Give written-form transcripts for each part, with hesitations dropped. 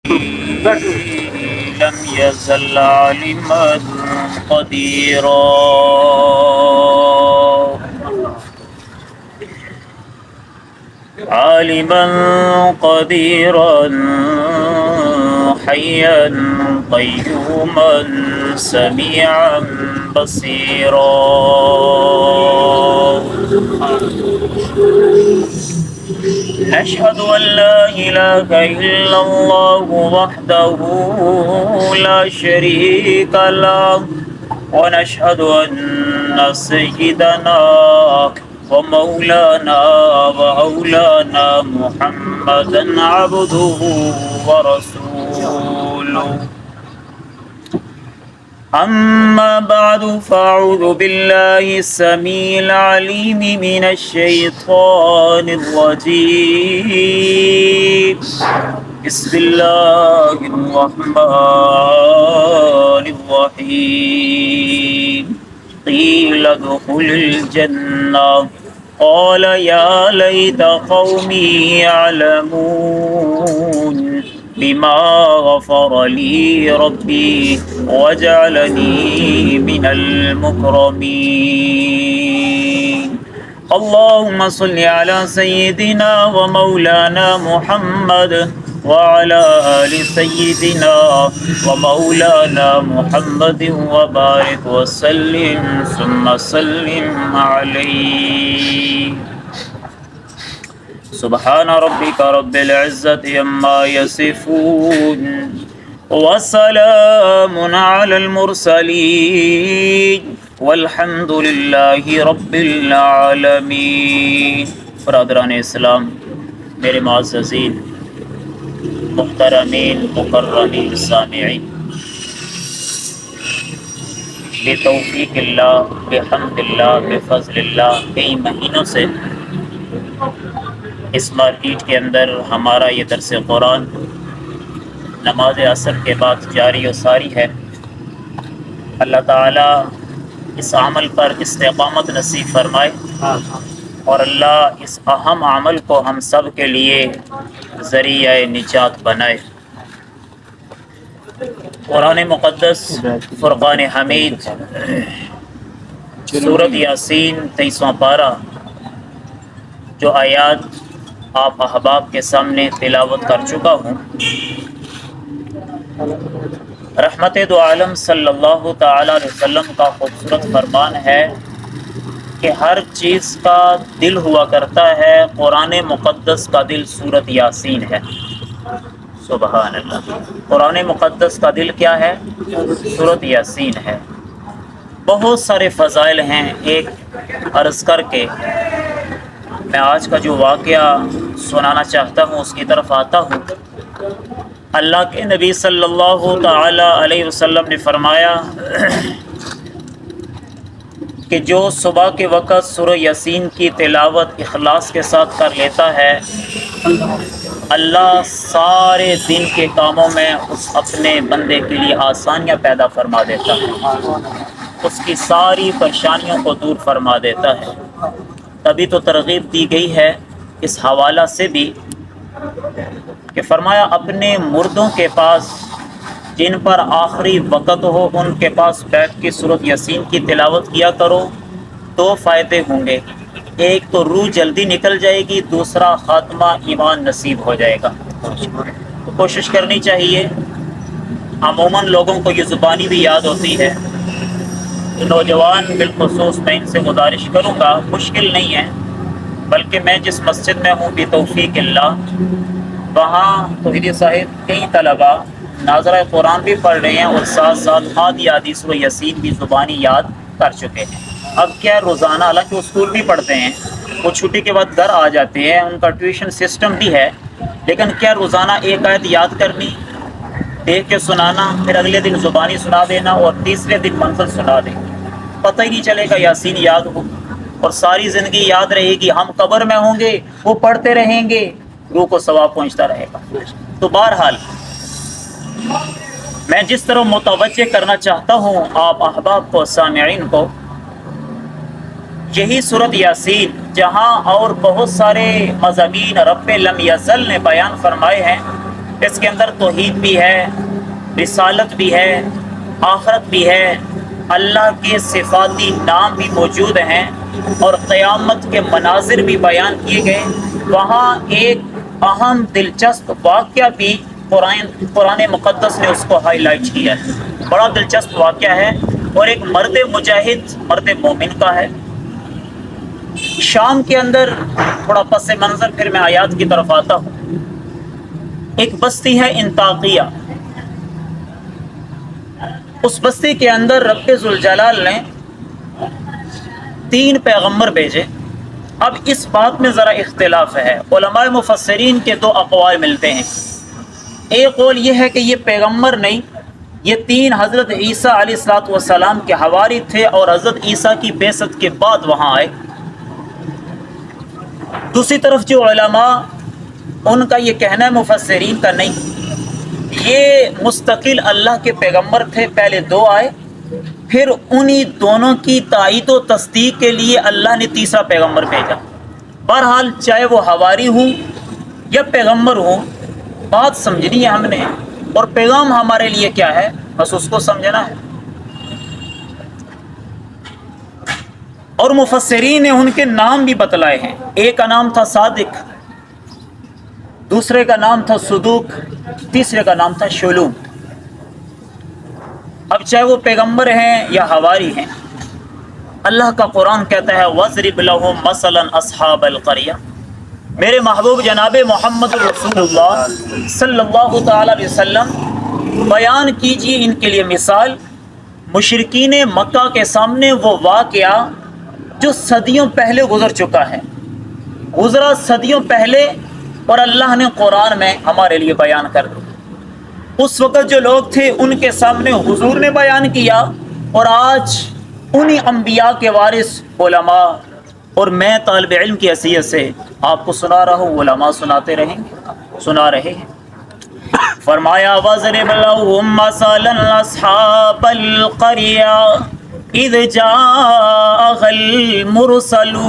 لم يزل عالما قديرا عالما قديرا حيا قيوما سميعا بصيرا. نشهد أن لا إله إلا الله وحده لا شريك له ونشهد أن سيدنا ومولانا وأولانا محمدا عبده ورسوله. أما بعد فأعوذ بالله السميع العليم من الشيطان الرجيم. بسم الله الرحمن الرحيم. قيل ادخل الجنة قال يا ليت قومي يعلمون بما غفر لي ربي وجعلني من المكرمين. اللهم صل على سيدنا ومولانا محمد وعلى آل سيدنا ومولانا محمد وبارك وسلم ثم سلم عليه. سبحان ربك رب العزة عما يصفون وسلام على المرسلين والحمد لله رب العالمین. برادران اسلام، میرے معززین، محترمین، مکرمین سامعین، بتوفیق اللہ، بحمد اللہ، بفضل اللہ، کئی مہینوں سے اس مارکیٹ کے اندر ہمارا یہ درس قرآن نماز عصر کے بعد جاری و ساری ہے. اللہ تعالیٰ اس عمل پر استقامت نصیب فرمائے اور اللہ اس اہم عمل کو ہم سب کے لیے ذریعہ نجات بنائے. قرآن مقدس فرقان حمید سورۃ یاسین 23واں پارہ جو آیات آپ احباب کے سامنے تلاوت کر چکا ہوں. رحمت دو عالم صلی اللہ تعالی علیہ وسلم کا خوبصورت فرمان ہے کہ ہر چیز کا دل ہوا کرتا ہے، قرآن مقدس کا دل سورۃ یاسین ہے. سبحان اللہ. قرآن مقدس کا دل کیا ہے؟ سورۃ یاسین ہے. بہت سارے فضائل ہیں. ایک عرض کر کے میں آج کا جو واقعہ سنانا چاہتا ہوں اس کی طرف آتا ہوں. اللہ کے نبی صلی اللہ تعالی علیہ وسلم نے فرمایا کہ جو صبح کے وقت سورہ یاسین کی تلاوت اخلاص کے ساتھ کر لیتا ہے، اللہ سارے دن کے کاموں میں اس اپنے بندے کے لیے آسانیاں پیدا فرما دیتا ہے، اس کی ساری پریشانیوں کو دور فرما دیتا ہے. تبھی تو ترغیب دی گئی ہے اس حوالہ سے بھی کہ فرمایا اپنے مردوں کے پاس جن پر آخری وقت ہو ان کے پاس بیٹھ کے سورۃ یاسین کی تلاوت کیا کرو. دو فائدے ہوں گے، ایک تو روح جلدی نکل جائے گی، دوسرا خاتمہ ایمان نصیب ہو جائے گا. تو کوشش کرنی چاہیے. عموماً لوگوں کو یہ زبانی بھی یاد ہوتی ہے. نوجوان بالخصوص میں ان سے گزارش کروں گا، مشکل نہیں ہے، بلکہ میں جس مسجد میں ہوں بتوفیق اللہ، وہاں توحیدی صاحب کئی طلباء ناظرہ قرآن بھی پڑھ رہے ہیں اور ساتھ ساتھ آدھی سورہ یاسین بھی زبانی یاد کر چکے ہیں. اب کیا روزانہ، حالانکہ وہ اسکول بھی پڑھتے ہیں، وہ چھٹی کے بعد گھر آ جاتے ہیں، ان کا ٹیوشن سسٹم بھی ہے، لیکن کیا روزانہ ایک آیت یاد کرنی، دیکھ کے سنانا، پھر اگلے دن زبانی سنا دینا اور تیسرے دن منزل سنا دیں. پتہ ہی نہیں چلے گا یاسین یاد ہو اور ساری زندگی یاد رہے گی. ہم قبر میں ہوں گے، وہ پڑھتے رہیں گے، روح کو ثواب پہنچتا رہے گا. تو بہرحال میں جس طرح متوجہ کرنا چاہتا ہوں آپ احباب کو، سامعین کو، یہی سورۃ یاسین جہاں اور بہت سارے مضامین رب لم یزل نے بیان فرمائے ہیں، اس کے اندر توحید بھی ہے، رسالت بھی ہے، آخرت بھی ہے، اللہ کے صفاتی نام بھی موجود ہیں اور قیامت کے مناظر بھی بیان کیے گئے۔ وہاں ایک اہم دلچسپ واقعہ بھی قرآن مقدس نے اس کو ہائی لائٹ کیا ہے، بڑا دلچسپ واقعہ ہے اور ایک مرد مجاہد، مرد مومن کا ہے۔ شام کے اندر تھوڑا پس منظر، پھر میں آیات کی طرف آتا ہوں۔ ایک بستی ہے انطاکیہ، اس بستی کے اندر رب ذوالجلال نے 3 پیغمبر بھیجے۔ اب اس بات میں ذرا اختلاف ہے، علماء مفسرین کے 2 اقوال ملتے ہیں۔ ایک قول یہ ہے کہ یہ پیغمبر نہیں، یہ 3 حضرت عیسیٰ علیہ السلام کے حواری تھے اور حضرت عیسیٰ کی بعثت کے بعد وہاں آئے۔ دوسری طرف جو علماء، ان کا یہ کہنا ہے مفسرین کا نہیں، یہ مستقل اللہ کے پیغمبر تھے، پہلے 2 آئے، پھر انہی دونوں کی تائید و تصدیق کے لیے اللہ نے تیسرا پیغمبر بھیجا۔ بہرحال چاہے وہ حواری ہوں یا پیغمبر ہوں، بات سمجھنی ہے ہم نے، اور پیغام ہمارے لیے کیا ہے، بس اس کو سمجھنا ہے۔ اور مفسرین نے ان کے نام بھی بتلائے ہیں، ایک کا نام تھا صادق، دوسرے کا نام تھا صدوق، تیسرے کا نام تھا شلوم۔ اب چاہے وہ پیغمبر ہیں یا حواری ہیں، اللہ کا قرآن کہتا ہے وَاضْرِبْ لَهُمْ مَثَلًا أَصْحَابَ الْقَرْيَةِ، میرے محبوب جناب محمد رسول اللہ صلی اللہ تعالی علیہ وسلم بیان کیجیے ان کے لیے مثال، مشرکین مکہ کے سامنے وہ واقعہ جو صدیوں پہلے گزر چکا ہے، گزرا صدیوں پہلے، اور اللہ نے قرآن میں ہمارے لیے بیان کر دیا۔ اس وقت جو لوگ تھے ان کے سامنے حضور نے بیان کیا، اور آج انہی انبیاء کے وارث علماء اور میں طالب علم کی حیثیت سے آپ کو سنا رہا ہوں، علماء سناتے رہیں گے، سنا رہے ہیں۔ فرمایا وَاضْرِبْ لَهُمْ مَثَلًا أَصْحَابَ الْقَرْيَةِ اِذْ جَاءَهَا الْمُرْسَلُونَ،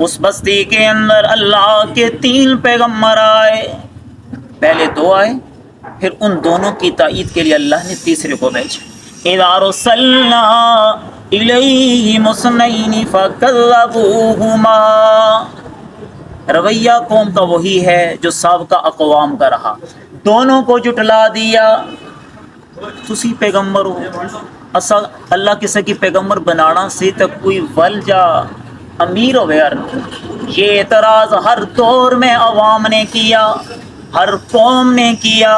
اس بستی کے اندر اللہ کے 3 پیغمبر آئے، پہلے 2 آئے، پھر ان دونوں کی تائید کے لیے اللہ نے تیسرے کو بھیجا۔ اِذْ أَرْسَلْنَا إِلَيْهِمُ اثْنَيْنِ فَكَذَّبُوهُمَا، رویہ قوم کا وہی ہے جو سابقہ اقوام کا رہا، دونوں کو جھٹلا دیا۔ تسی پیغمبر ہو، اسا اللہ کسی کی پیغمبر بنانا سی تک کوئی ول جا امیر ہو یار۔ یہ اعتراض ہر دور میں عوام نے کیا، ہر قوم نے کیا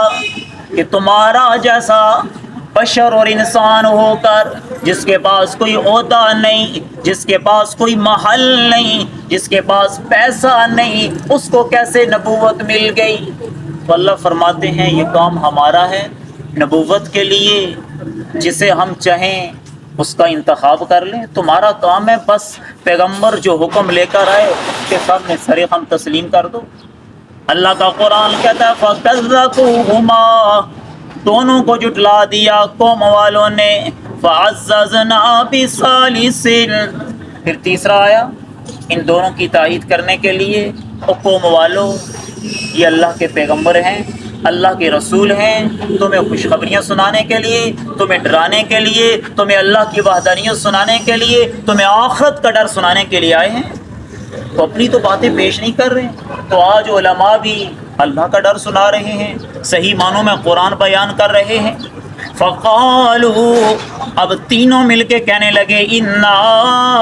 کہ تمہارا جیسا بشر اور انسان ہو کر، جس کے پاس کوئی عہدہ نہیں، جس کے پاس کوئی محل نہیں، جس کے پاس پیسہ نہیں، اس کو کیسے نبوت مل گئی؟ تو اللہ فرماتے ہیں یہ کام ہمارا ہے، نبوت کے لیے جسے ہم چاہیں اس کا انتخاب کر لیں، تمہارا کام ہے بس پیغمبر جو حکم لے کر آئے اس کے سامنے سر خم تسلیم کر دو۔ اللہ کا قرآن کہتا ہے فَكَذَّبُوهُمَا، دونوں کو جھٹلا دیا قوم والوں نے، فَعَزَّزْنَا بِثَالِثٍ، پھر تیسرا آیا ان دونوں کی تائید کرنے کے لیے۔ اور قوم والوں، یہ اللہ کے پیغمبر ہیں، اللہ کے رسول ہیں، تمہیں خوشخبریاں سنانے کے لیے، تمہیں ڈرانے کے لیے، تمہیں اللہ کی وحدانیت سنانے کے لیے، تمہیں آخرت کا ڈر سنانے کے لیے آئے ہیں، تو اپنی تو باتیں پیش نہیں کر رہے۔ تو آج علماء بھی اللہ کا ڈر سنا رہے ہیں، صحیح معنوں میں قرآن بیان کر رہے ہیں۔ فقالوا، اب تینوں مل کے کہنے لگے انا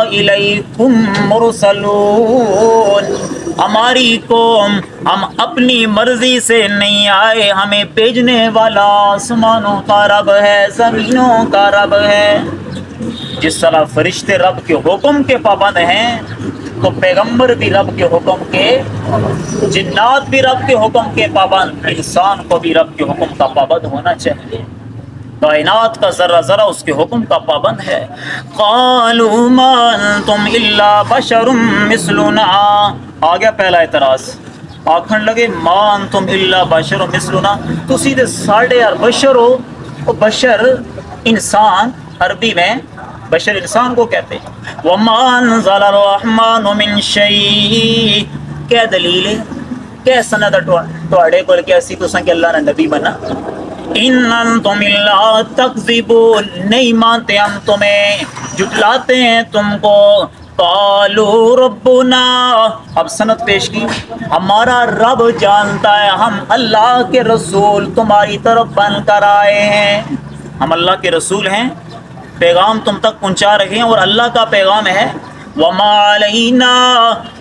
الیکم مرسلون، ہماری قوم، ہم اپنی مرضی سے نہیں آئے، ہمیں بھیجنے والا آسمانوں کا رب ہے، زمینوں کا رب ہے۔ جس طرح فرشتے رب کے حکم کے پابند ہیں تو پیغمبر بھی رب کے حکم کے، جنات بھی رب کے حکم کے پابند، انسان کو بھی رب کے حکم کا پابند ہونا چاہیے، کائنات کا ذرہ ذرہ اس کے حکم کا پابند ہے۔ قالوا ما انتم الا بشر مثلنا، آ گیا پہلا اعتراض، آکھن لگے ما انتم الا بشر مثلنا، تو سیدھے ساڑھے یار بشر ہو، وہ بشر انسان عربی میں بشر انسان کو کہتے ہیں۔ وَمَا أَنزَلَ الرَّحْمَنُ مِن شَيْءٍ، کیا دلیل ہے کہ سند تواڈے کول کہ اسی تساں کہ اللہ نے نبی بنا ان انتم الا تکذبون نہیں مانتے ہم تمہیں جھٹلاتے ہیں تم کو قالوا ربنا اب سند پیش کی ہمارا رب جانتا ہے ہم اللہ کے رسول تمہاری طرف بن کر آئے ہیں ہم اللہ کے رسول ہیں پیغام تم تک پہنچا رہے ہیں اور اللہ کا پیغام ہے وما علینا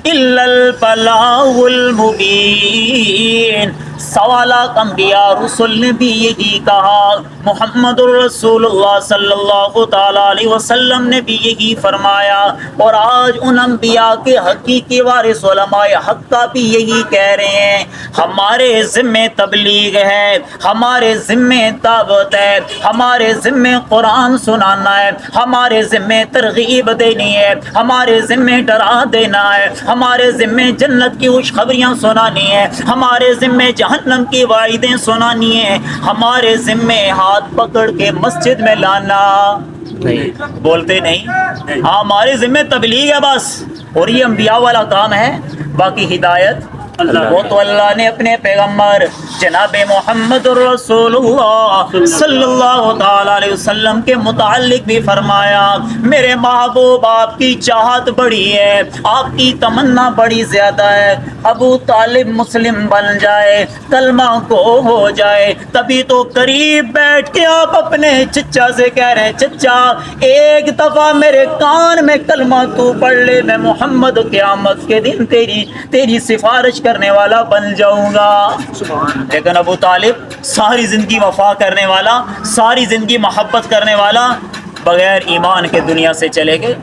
الا البلاغ المبین سوالات انبیاء رسول نے بھی یہی کہا محمد الرسول اللہ صلی اللہ تعالی علیہ وسلم نے بھی یہی فرمایا اور آج ان انبیاء کے حقیقی وارث علماء حق کا بھی یہی کہہ رہے ہیں ہمارے ذمہ تبلیغ ہے ہمارے ذمہ دعوت ہے ہمارے ذمہ قرآن سنانا ہے ہمارے ذمہ ترغیب دینی ہے ہمارے ذمہ ڈرا دینا ہے ہمارے ذمہ جنت کی خوشخبریاں سنانی ہے ہمارے ذمہ جہنم کی وعیدیں سنانی ہے ہمارے ذمہ ہاتھ پکڑ کے مسجد میں لانا نہیں بولتے نہیں ہاں ہمارے ذمہ تبلیغ ہے بس اور یہ انبیاء والا کام ہے باقی ہدایت وہ تو اللہ نے اپنے پیغمبر جناب محمد الرسول اللہ صلی اللہ تعالی علیہ وسلم کے متعلق بھی فرمایا میرے محبوب آپ کی چاہت بڑی ہے آپ کی تمنا بڑی زیادہ ہے ابو طالب مسلم بن جائے کلمہ کو ہو جائے تبھی تو قریب بیٹھ کے آپ اپنے چچا سے کہہ رہے ہیں چچا ایک دفعہ میرے کان میں کلمہ تو پڑھ لے میں محمد قیامت کے دن تیری سفارش کرنے والا بن جاؤں گا لیکن ابو طالب ساری زندگی وفا کرنے والا ساری زندگی محبت کرنے والا بغیر ایمان کے دنیا سے چلے گئے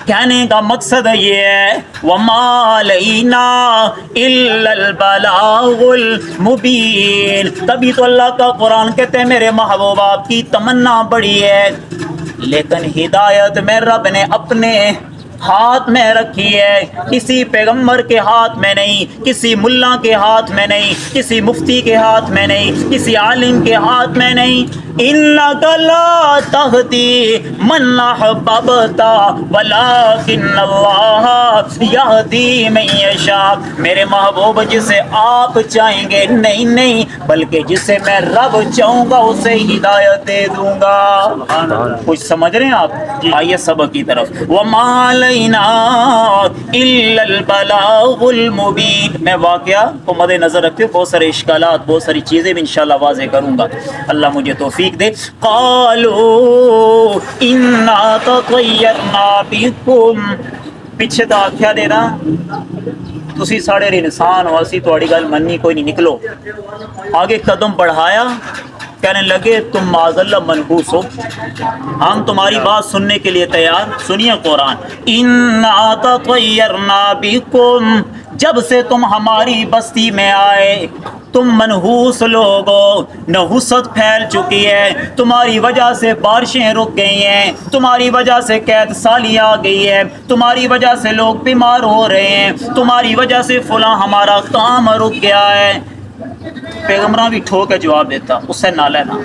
کہنے کا مقصد یہ ہے وَمَا عَلَيْنَا إِلَّا الْبَلَاغُ الْمُبِينُ تبھی تو اللہ کا قرآن کہتے ہیں میرے محبوب آپ کی تمنا بڑی ہے لیکن ہدایت میں رب نے اپنے ہاتھ میں رکھی ہے کسی پیغمبر کے ہاتھ میں نہیں کسی ملا کے ہاتھ میں نہیں کسی مفتی کے ہاتھ میں نہیں کسی عالم کے ہاتھ میں نہیں اِنَّكَ لَا تَهْدِي مَنْ أَحْبَبْتَ وَلَكِنَّ اللَّهَ يَهْدِي مَن يَشَاءُ میرے محبوب جسے آپ چاہیں گے نہیں بلکہ جسے میں رب چاہوں گا اسے ہدایت دے دوں گا کچھ سمجھ رہے ہیں آپ آئیے سبق کی طرف وَمَا عَلَيْنَا إِلَّا الْبَلَاغُ الْمُبِينُ میں واقعہ کو مد نظر رکھتے ہوئے بہت سارے اشکالات بہت ساری چیزیں بھی انشاءاللہ واضح کروں گا اللہ مجھے توفیق دے قالوا انا تطیرنا بکم پیچھے تو آخیا دینا تسی ساڑے انسان ہو اسی تھوڑی گل مننی کوئی نہیں نکلو آگے قدم بڑھایا کہنے لگے تم معاذ اللہ منحوس ہو ہم تمہاری بات سننے کے لیے تیار سنیے قرآن انا تطیرنا بکم جب سے تم ہماری بستی میں آئے تم منحوس لوگ ہو نحوست پھیل چکی ہے تمہاری وجہ سے بارشیں رک گئی ہیں تمہاری وجہ سے قید سالی آ گئی ہے تمہاری وجہ سے لوگ بیمار ہو رہے ہیں تمہاری وجہ سے فلاں ہمارا کام رک گیا ہے پیغمبران بھی ٹھوک کے جواب دیتا اس سے نہ لینا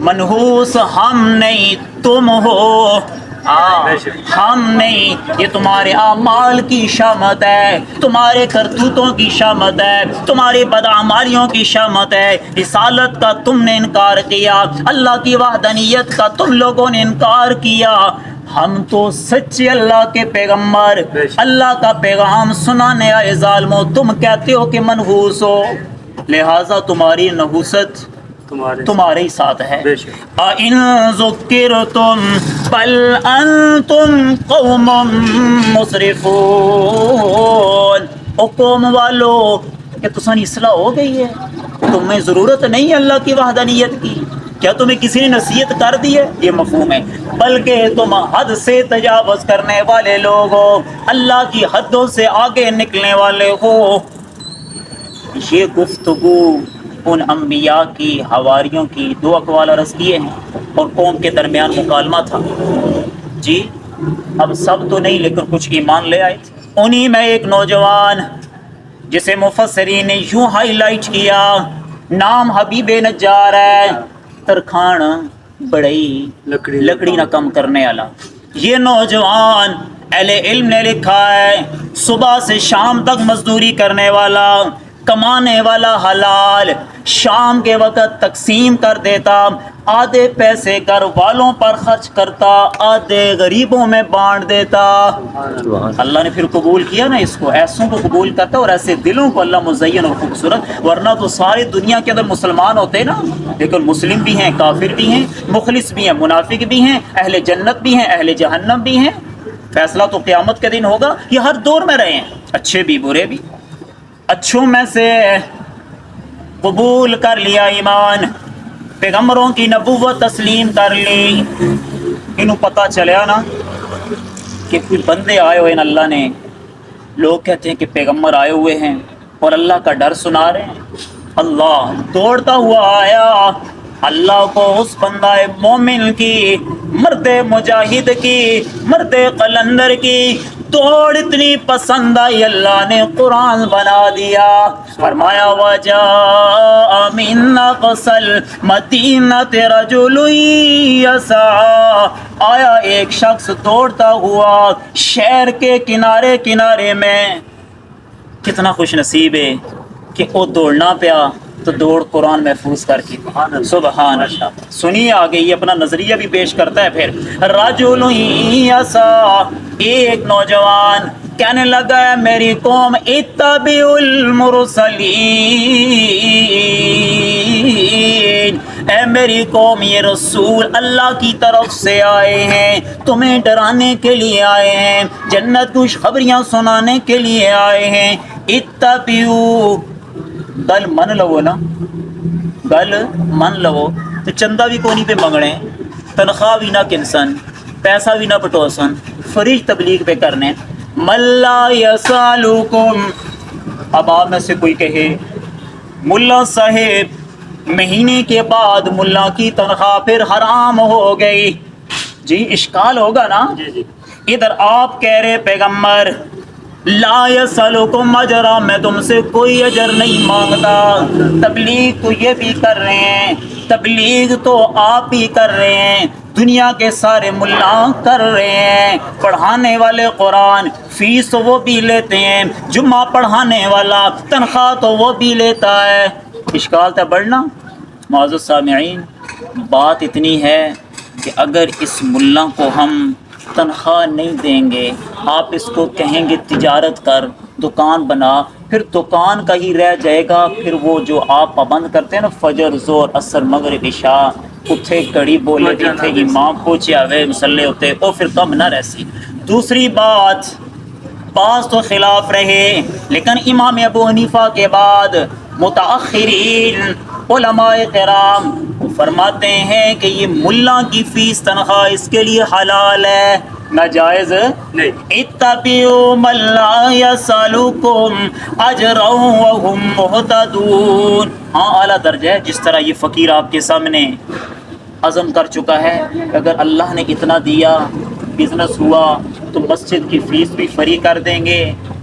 منحوس ہم نہیں تم ہو ہم نہیں یہ تمہارے اعمال کی شامت ہے تمہارے کرتوتوں کی شامت ہے تمہاری بدعمالیوں کی شامت ہے رسالت کا تم نے انکار کیا اللہ کی وحدانیت کا تم لوگوں نے انکار کیا ہم تو سچے اللہ کے پیغمبر اللہ کا پیغام سنانے آئے ظالموں تم کہتے ہو کہ منحوس ہو لہٰذا تمہاری نحوست تمہارے ہی ساتھ ہے اِن ذُكِّرْتُمْ بَلْ أَنْتُمْ قَوْمٌ مُسْرِفُونَ او قوم والو کہ تسانی اصلاح ہو گئی ہے تمہیں ضرورت نہیں ہے اللہ کی وحدانیت کی کیا تمہیں کسی نے نصیحت کر دی ہے یہ مفہوم ہے بلکہ تم حد سے تجاوز کرنے والے لوگ ہو اللہ کی حدوں سے آگے نکلنے والے ہو یہ گفتگو ان انبیاء کی حواریوں کی دو اقوال عرض کیے ہیں اور قوم کے درمیان مکالمہ تھا جی اب سب تو نہیں لیکن کچھ ایمان لے آئے تھے انہی میں ایک نوجوان جسے مفسرین نے یوں ہائی لائٹ کیا نام حبیب نجار ہے ترکھان بڑئی لکڑی نہ کم کرنے والا یہ نوجوان اہل علم نے لکھا ہے صبح سے شام تک مزدوری کرنے والا کمانے والا حلال شام کے وقت تقسیم کر دیتا، آدھے پیسے گھر والوں پر خرچ کرتا، آدھے غریبوں میں بانٹ دیتا۔ اللہ نے پھر قبول کیا نا اس کو، ایسوں کو قبول کرتا اور ایسے دلوں کو اللہ مزین اور خوبصورت، ورنہ تو ساری دنیا کے اندر مسلمان ہوتے نا، لیکن مسلم بھی ہیں، کافر بھی ہیں، مخلص بھی ہیں، منافق بھی ہیں، اہل جنت بھی ہیں، اہل جہنم بھی ہیں۔ فیصلہ تو قیامت کے دن ہوگا۔ یہ ہر دور میں رہے ہیں، اچھے بھی برے بھی۔ اچھوں میں سے قبول کر لیا ایمان، پیغمبروں کی نبوت تسلیم کر لی، انہوں پتہ چلیا نا کہ کوئی بندے آئے ہوئے ہیں اللہ نے، لوگ کہتے ہیں کہ پیغمبر آئے ہوئے ہیں اور اللہ کا ڈر سنا رہے ہیں۔ اللہ دوڑتا ہوا آیا، اللہ کو اس بندہ مومن کی، مرد مجاہد کی، مرد قلندر کی دوڑ اتنی پسند آئی، اللہ نے قرآن بنا دیا، فرمایا وَجَاءَ مِنْ أَقْصَى الْمَدِينَةِ رَجُلٌ يَسْعَىٰ، آیا ایک شخص دوڑتا ہوا شہر کے کنارے کنارے میں۔ کتنا خوش نصیب ہے کہ وہ دوڑنا پیا تو دوڑ قرآن محفوظ کر کے۔ سبحان اللہ۔ سنیے آگے، یہ اپنا نظریہ بھی پیش کرتا ہے پھر۔ رجل یسعیٰ، ایک نوجوان کہنے لگا ہے میری قوم اتبعوا المرسلین، اے میری قوم یہ رسول اللہ کی طرف سے آئے ہیں، تمہیں ڈرانے کے لیے آئے ہیں، جنت خوشخبریاں سنانے کے لیے آئے ہیں۔ اتبعوا، گل من لو نا، گل من لو تو چندہ بھی کونی پہ منگنے، تنخواہ بھی نہ کنسن، پیسہ بھی نہ پٹوسن، فریج تبلیغ پہ کرنے۔ ملا یسالکم، اب آپ میں سے کوئی کہے ملا صاحب مہینے کے بعد ملا کی تنخواہ پھر حرام ہو گئی، جی اشکال ہوگا نا۔ ادھر آپ کہہ رہے پیغمبر لا یسالکم اجرا، میں تم سے کوئی اجر نہیں مانگتا، تبلیغ تو یہ بھی کر رہے ہیں، تبلیغ تو آپ بھی کر رہے ہیں، دنیا کے سارے ملا کر رہے ہیں، پڑھانے والے قرآن فیس تو وہ بھی لیتے ہیں، جمعہ پڑھانے والا تنخواہ تو وہ بھی لیتا ہے، اشکال تھا بڑھنا۔ معزز سامعین، بات اتنی ہے کہ اگر اس ملا کو ہم تنخواہ نہیں دیں گے، آپ اس کو کہیں گے تجارت کر، دکان بنا، پھر دکان کا ہی رہ جائے گا، پھر وہ جو آپ پابند کرتے ہیں نا فجر زور اثر مغرب عشاء، اتھے کڑی بولے جتھے امام پہنچے ہوئے مسلے ہوتے، وہ پھر کم نہ رہسی۔ دوسری بات، بعض تو خلاف رہے، لیکن امام ابو حنیفہ کے بعد متاخرین علماء کرام فرماتے ہیں کہ یہ ملا کی فیس تنخواہ اس کے لیے حلال ہے، ناجائز نہیں۔ اتبعوا من لا یسألکم اجرا وهم مہتدون، ہاں اعلیٰ درجہ ہے، جس طرح یہ فقیر آپ کے سامنے عزم کر چکا ہے کہ اگر اللہ نے اتنا دیا، بزنس ہوا تو مسجد کی فیس بھی فری کر دیں گے،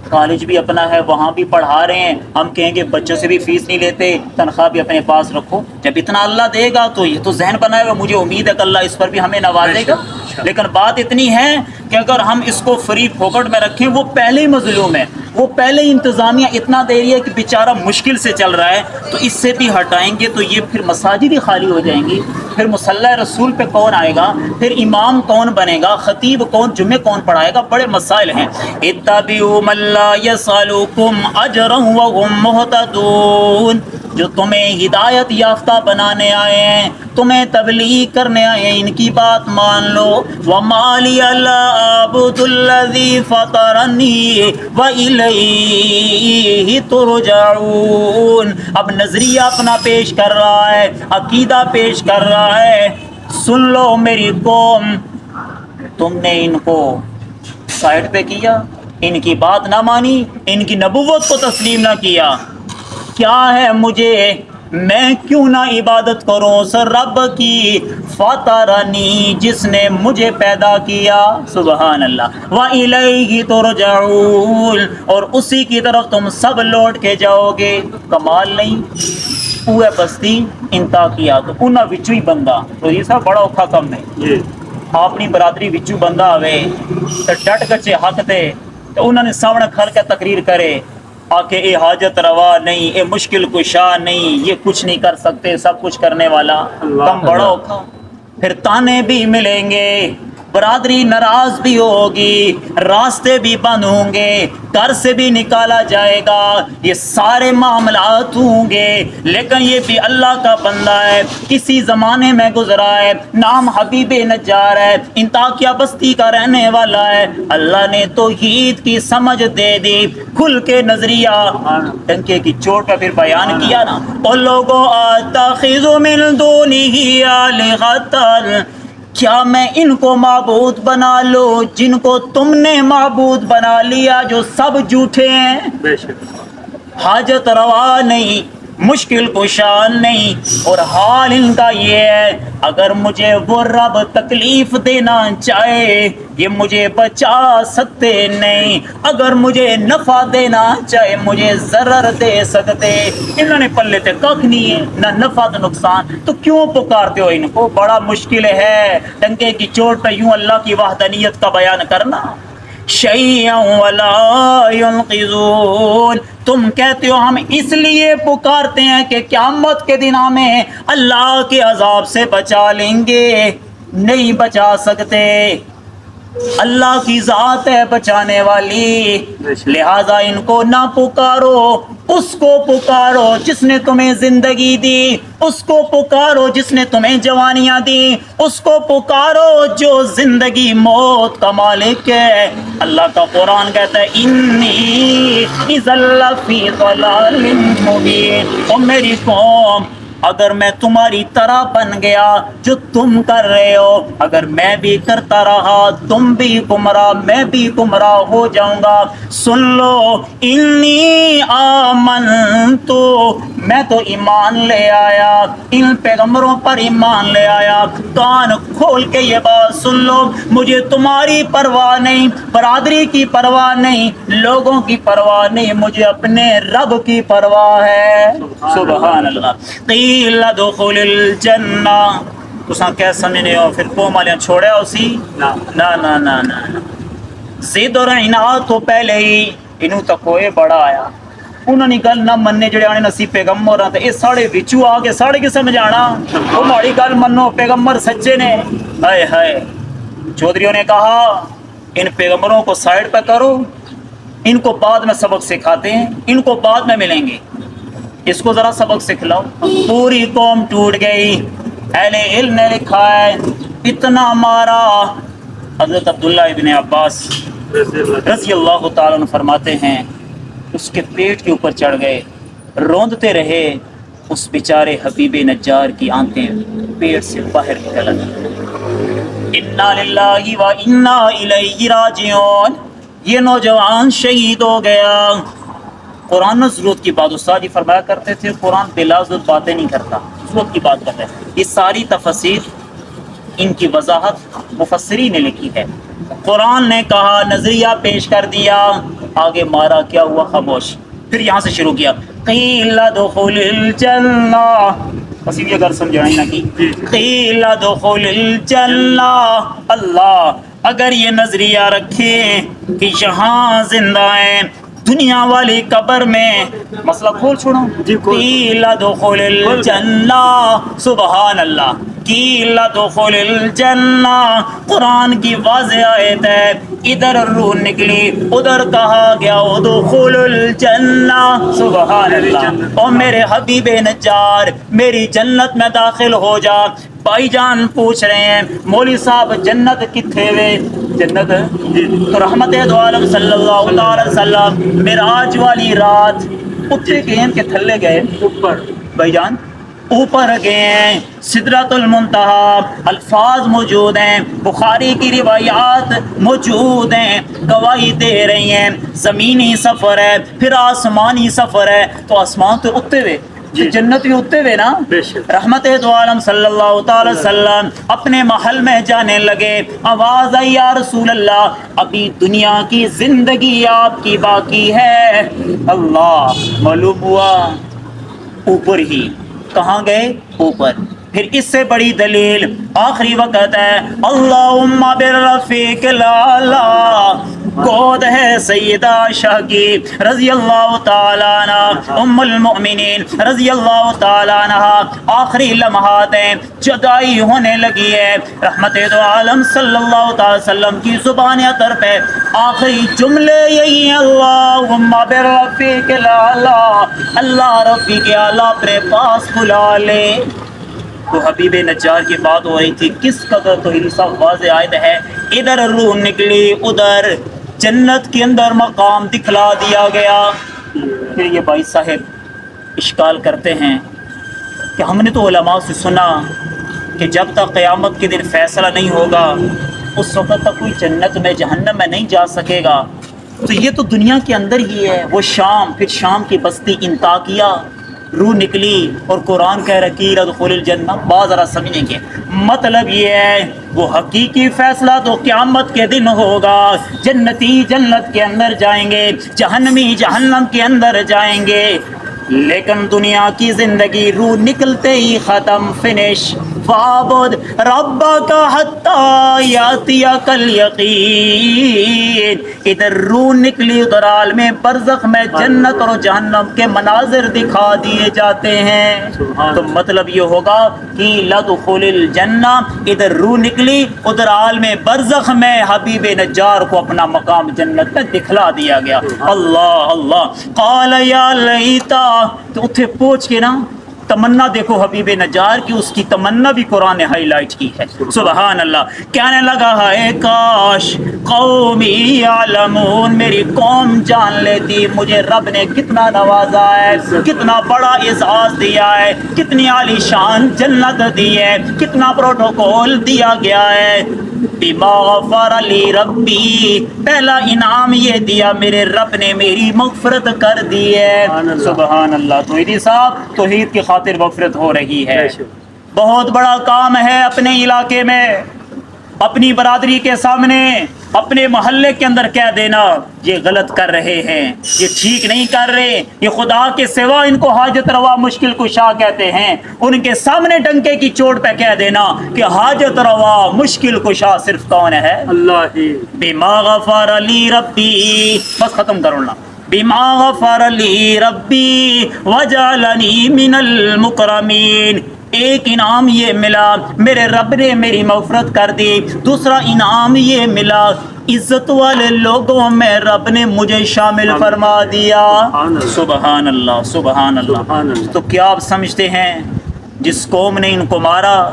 کالج بھی اپنا ہے وہاں بھی پڑھا رہے ہیں، ہم کہیں گے بچوں سے بھی فیس نہیں لیتے، تنخواہ بھی اپنے پاس رکھو۔ جب اتنا اللہ دے گا تو یہ تو ذہن بنائے گا، مجھے امید ہے کہ اللہ اس پر بھی ہمیں نوازے گا۔ لیکن بات اتنی ہے کہ اگر ہم اس کو فری پھوکٹ میں رکھیں، وہ پہلے ہی مظلوم ہے، وہ پہلے ہی انتظامیہ اتنا دے رہی ہے کہ بیچارہ مشکل سے چل رہا ہے، تو اس سے بھی ہٹائیں گے تو یہ پھر مساجد ہی خالی ہو جائیں گی، پھر مصلی رسول پہ کون آئے گا، پھر امام کون بنے گا، خطیب کون، جمعے کون پڑھائے گا، بڑے مسائل ہیں۔ اتبعوا من لا یسألکم اجرا وهم مہتدون، جو تمہیں ہدایت یافتہ بنانے آئے ہیں، تمہیں تبلیغ کرنے آئے ہیں، ان کی بات مان لو۔ وَمَا لِيَ لَا أَعْبُدُ الَّذِي فَطَرَنِي وَإِلَيْهِ تُرْجَعُونَ، اب نظریہ اپنا پیش کر رہا ہے، عقیدہ پیش کر رہا ہے۔ سن لو میری قوم، تم نے ان کو سائڈ پہ کیا، ان کی بات نہ مانی، ان کی نبوت کو تسلیم نہ کیا، کیا ہے مجھے، میں کیوں نہ عبادت کروں اس رب کی، فطرنی، جس نے مجھے پیدا کیا، سبحان اللہ، وَإِلَيْهِ تُرْجَعُونَ، اور اسی کی طرف تم سب لوٹ کے جاؤ گے۔ کمال نہیں، اوے بستی انتا کیا تو انہاں وچوں ہی بندہ، تو یہ سب بڑا اوکھا کم ہے، اپنی برادری وچوں بندہ آوے تو ڈٹ گچے حق تے تو انہوں نے سامنے کھل کے تقریر کرے آکے اے حاجت روا نہیں، اے مشکل کشا نہیں، یہ کچھ نہیں کر سکتے، سب کچھ کرنے والا کم بڑا ہوگا۔ پھر تانے بھی ملیں گے، برادری ناراض بھی ہوگی، راستے بھی بند ہوں گے، گھر سے بھی نکالا جائے گا، یہ سارے معاملات ہوں گے، لیکن یہ بھی اللہ کا بندہ ہے، کسی زمانے میں گزرا ہے، نام حبیب نجار ہے، انطاکیہ بستی کا رہنے والا ہے، اللہ نے توحید کی سمجھ دے دی، کھل کے نظریہ ڈنکے کی چوٹ پہ پھر بیان کیا نا، او لوگو اتخذ من دونہ آلہۃ، کیا میں ان کو معبود بنا لوں جن کو تم نے معبود بنا لیا، جو سب جھوٹے ہیں، بے شک حاجت روا نہیں، مشکل کشا نہیں، اور حال ان کا یہ ہے اگر مجھے وہ رب تکلیف دینا چاہے یہ مجھے بچا سکتے نہیں، اگر مجھے نفع دینا چاہے مجھے ضرر دے سکتے، انہوں نے پلے تے ککھ نہیں ہے، نہ نفع تو نقصان، تو کیوں پکارتے ہو ان کو؟ بڑا مشکل ہے ڈنکے کی چوٹ پہ یوں اللہ کی وحدانیت کا بیان کرنا۔ شیئا ولا ينقذون، تم کہتے ہو ہم اس لیے پکارتے ہیں کہ قیامت کے دن ہمیں اللہ کے عذاب سے بچا لیں گے، نہیں بچا سکتے، اللہ کی ذات ہے بچانے والی، لہذا ان کو نہ پکارو، اس کو پکارو جس نے تمہیں زندگی دی، اس کو پکارو جس نے تمہیں جوانیاں دی، اس کو پکارو جو زندگی موت کا مالک ہے۔ اللہ کا قرآن کہتا ہے انی اذا لفی ضلال مبین، او میری قوم اگر میں تمہاری طرح بن گیا جو تم کر رہے ہو، اگر میں بھی کرتا رہا تم بھی گمراہ، میں بھی گمراہ ہو جاؤں گا، سن لو انی آمنت، میں تو ایمان لے آیا، ان پیغمبروں پر ایمان لے آیا، کان کھول کے یہ بات سن لو، مجھے تمہاری پرواہ نہیں، برادری کی پرواہ نہیں، لوگوں کی پرواہ نہیں، مجھے اپنے رب کی پرواہ ہے۔ سبحان اللہ۔ قیل ادخل الجنہ، تساں کیا سمجھنے ہو پھر قوم والے چھوڑے اسی نا نا نا نا نا، ضد اور عناد تو پہلے ہی انہوں تک ہوئے بڑا آیا، انہوں نے گل نہ مننے جڑے آنے نصیب پیغمبر آتے، اے ساڑے وچو آگے ساڑے کی سمجھانا، وہ ماڑی گل منو پیغمبر سچے نے، ہائے ہائے۔ چودھریوں نے کہا ان پیغمبروں کو سائیڈ پہ کرو، ان کو بعد میں سبق سکھاتے ہیں، ان کو بعد میں ملیں گے، اس کو ذرا سبق سکھلاؤ۔ پوری قوم ٹوٹ گئی، اہل علم نے لکھا ہے اتنا مارا، حضرت عبداللہ ابن عباس رضی اللہ تعالیٰ عنہ فرماتے ہیں اس کے پیٹ کے اوپر چڑھ گئے، روندتے رہے، اس بیچارے حبیب نجار کی آنتیں پیٹ سے باہر نکل گئی۔ انا للہ و انا الیہ راجعون، یہ نوجوان شہید ہو گیا۔ قرآن ضرورت کی بات، استاد جی فرمایا کرتے تھے قرآن بلا ضرورت باتیں نہیں کرتا، ضرورت کی بات کرتا ہے۔ یہ ساری تفسیر ان کی وضاحت مفسرین نے لکھی ہے۔ قرآن نے کہا، نظریہ پیش کر دیا، آگے مارا، کیا ہوا؟ خاموش۔ پھر یہاں سے شروع کیا، قیل ادخل الجنہ، بس یہ اگر سمجھائیں نا کی قیل ادخل الجنہ، اللہ اگر یہ نظریہ رکھیں کہ یہاں زندہ ہیں، دنیا والی قبر میں، مسئلہ کھول چھوڑا، قیل ادخل الجنہ، سبحان اللہ، قیل ادخل الجنہ، قرآن کی واضح آیت ہے، ادھر روح نکلی، ادھر کہا گیا ادخل الجنہ، سبحان اللہ، اور میرے حبیب نجار میری جنت میں داخل ہو جا۔ بھائی جان پوچھ رہے ہیں مولوی صاحب جنت کتھے وے؟ جنت تو رحمت دو عالم صلی اللہ علیہ وسلم معراج والی رات اتنے گئے ہیں کہ تھلے گئے اوپر، بھائی جان اوپر گئے ہیں، سدرۃ المنتہا، الفاظ موجود ہیں، بخاری کی روایات موجود ہیں، گواہی دے رہی ہیں، زمینی سفر ہے پھر آسمانی سفر ہے، تو آسمان تو اتے ہوئے جنت بھی اتے ہوئے نا۔ رحمت دو عالم صلی اللہ تعالی وسلم اپنے محل میں جانے لگے، آواز آئی یا رسول اللہ ابھی دنیا کی زندگی آپ کی باقی ہے۔ اللہ، معلوم ہوا اوپر ہی، کہاں گئے؟ اوپر۔ پھر اس سے بڑی دلیل آخری وقت ہے، اللہم بالرفیق الاعلی، گود ہے سیدہ عائشہ کی رضی اللہ تعالیٰ عنہ، ام المؤمنین رضی اللہ تعالیٰ عنہ، آخری لمحات ہیں، جدائی ہونے لگی ہے، رحمت دو عالم صلی اللہ تعالی وسلم کی زبان اطہر پہ آخری جملے یہی ہیں، اللہم برفیق الاعلیٰ، اللہ رفیق اعلیٰ اپنے پاس بلا لے۔ تو حبیب نجار کی بات ہو رہی تھی، کس قدر توحید صاحب واضح آیت ہے، ادھر روح نکلی ادھر جنت کے اندر مقام دکھلا دیا گیا۔ پھر یہ بھائی صاحب اشکال کرتے ہیں کہ ہم نے تو علماء سے سنا کہ جب تک قیامت کے دن فیصلہ نہیں ہوگا اس وقت تک کوئی جنت میں جہنم میں نہیں جا سکے گا، تو یہ تو دنیا کے اندر ہی ہے۔ وہ شام، پھر شام کی بستی انطاکیہ، روح نکلی اور قرآن کہہ رکھی ادخل الجنہ۔ بات ذرا سمجھیں گے، مطلب یہ ہے وہ حقیقی فیصلہ تو قیامت کے دن ہوگا، جنتی جنت کے اندر جائیں گے، جہنمی جہنم کے اندر جائیں گے، لیکن دنیا کی زندگی روح نکلتے ہی ختم، فنش۔ فَاعْبُدْ رَبَّكَ حَتَّى يَأْتِيَكَ الْيَقِينُ۔ ادھر روح نکلی ادھر عالم برزخ میں جنت اور جہنم کے مناظر دکھا دیے جاتے ہیں۔ تو مطلب یہ ہوگا کہ لَدْخُلِ الْجَنَّةَ، ادھر روح نکلی ادھر عالم برزخ میں حبیب نجار کو اپنا مقام جنت میں دکھلا دیا گیا۔ اللہ اللہ، قال یا لیتا، تو اتھے پہنچ کے نا تمنا دیکھو حبیب نجار کی، اس کی تمنا بھی قرآن نے ہائی لائٹ کی ہے، سبحان اللہ۔ کہنے لگا ہے کاش قومی یعلمون، میری قوم جان لیتی مجھے رب نے کتنا نوازا ہے، کتنا بڑا اعزاز دیا ہے، کتنی عالی شان جنت دی ہے، کتنا پروٹوکول دیا گیا ہے۔ بما غفر لی ربی، پہلا انعام یہ دیا میرے رب نے میری مغفرت کر دی ہے، سبحان اللہ۔ توحیدی صاحب توحید کی خاطر مغفرت ہو رہی ہے، بہت بڑا کام ہے اپنے علاقے میں، اپنی برادری کے سامنے، اپنے محلے کے اندر کہہ دینا یہ غلط کر رہے ہیں، یہ ٹھیک نہیں کر رہے، یہ خدا کے سوا ان کو حاجت روا مشکل کشا کہتے ہیں، ان کے سامنے ڈنکے کی چوٹ پہ کہہ دینا کہ حاجت روا مشکل کشا صرف کون ہے؟ اللہ ہی۔ بما غفر لی ربی، بس ختم کرو نا، بما غفر لی ربی وجعلنی من المکرمین۔ ایک انعام یہ ملا، میرے رب نے میری مغفرت کر دی، دوسرا انعام یہ ملا عزت والے لوگوں میں رب نے مجھے شامل فرما دیا، سبحان اللہ سبحان اللہ۔ تو کیا آپ سمجھتے ہیں جس قوم نے ان کو مارا،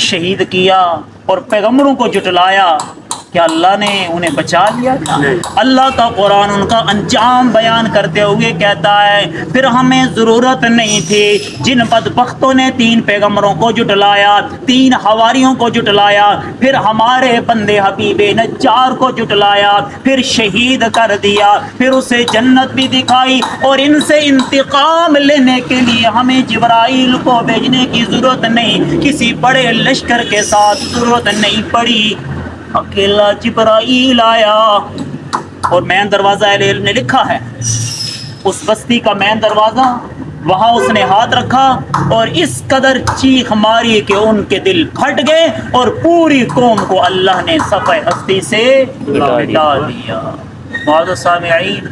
شہید کیا اور پیغمبروں کو جٹلایا، کیا اللہ نے انہیں بچا لیا تھا؟ اللہ کا قرآن ان کا انجام بیان کرتے ہوئے کہتا ہے پھر ہمیں ضرورت نہیں تھی جن بدبختوں نے 3 پیغمبروں کو جٹلایا، 3 حواریوں کو جٹلایا، پھر ہمارے بندے حبیب نجار کو جٹلایا، پھر شہید کر دیا، پھر اسے جنت بھی دکھائی، اور ان سے انتقام لینے کے لیے ہمیں جبرائیل کو بھیجنے کی ضرورت نہیں، کسی بڑے لشکر کے ساتھ ضرورت نہیں پڑی، اکیلا جبرائیل آیا۔ اور مین دروازہ علم نے لکھا ہے اس بستی کا مین دروازہ، وہاں اس نے ہاتھ رکھا اور اس قدر چیخ ماری کہ ان کے دل پھٹ گئے اور پوری قوم کو اللہ نے صفحہ ہستی سے مٹا دیا۔ معزز سامعین،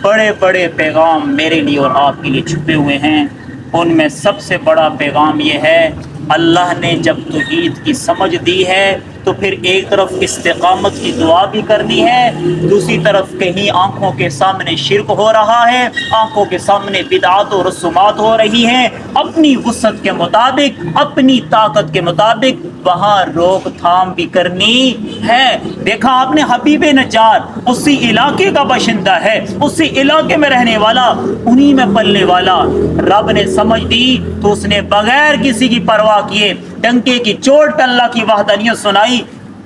بڑے بڑے پیغام میرے لیے اور آپ کے لیے چھپے ہوئے ہیں، ان میں سب سے بڑا پیغام یہ ہے اللہ نے جب توحید کی سمجھ دی ہے تو پھر ایک طرف استقامت کی دعا بھی کرنی ہے، دوسری طرف کہیں آنکھوں کے سامنے شرک ہو رہا ہے، آنکھوں کے سامنے بدعات و رسومات ہو رہی ہیں، اپنی وسعت کے مطابق، اپنی طاقت کے مطابق وہاں روک تھام بھی کرنی ہے۔ دیکھا آپ نے حبیب نجار اسی علاقے کا باشندہ ہے، اسی علاقے میں رہنے والا، انہی میں پلنے والا، رب نے سمجھ دی تو اس نے بغیر کسی کی پرواہ کیے ڈنکے کی چوٹ پہ اللہ کی وحدانیت سنائی،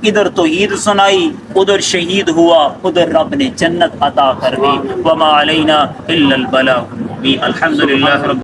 ادھر توحید سنائی، ادھر شہید ہوا، ادھر رب نے جنت عطا کر دی۔ وما علینا الا البلاغ المبین۔ الحمدللہ رب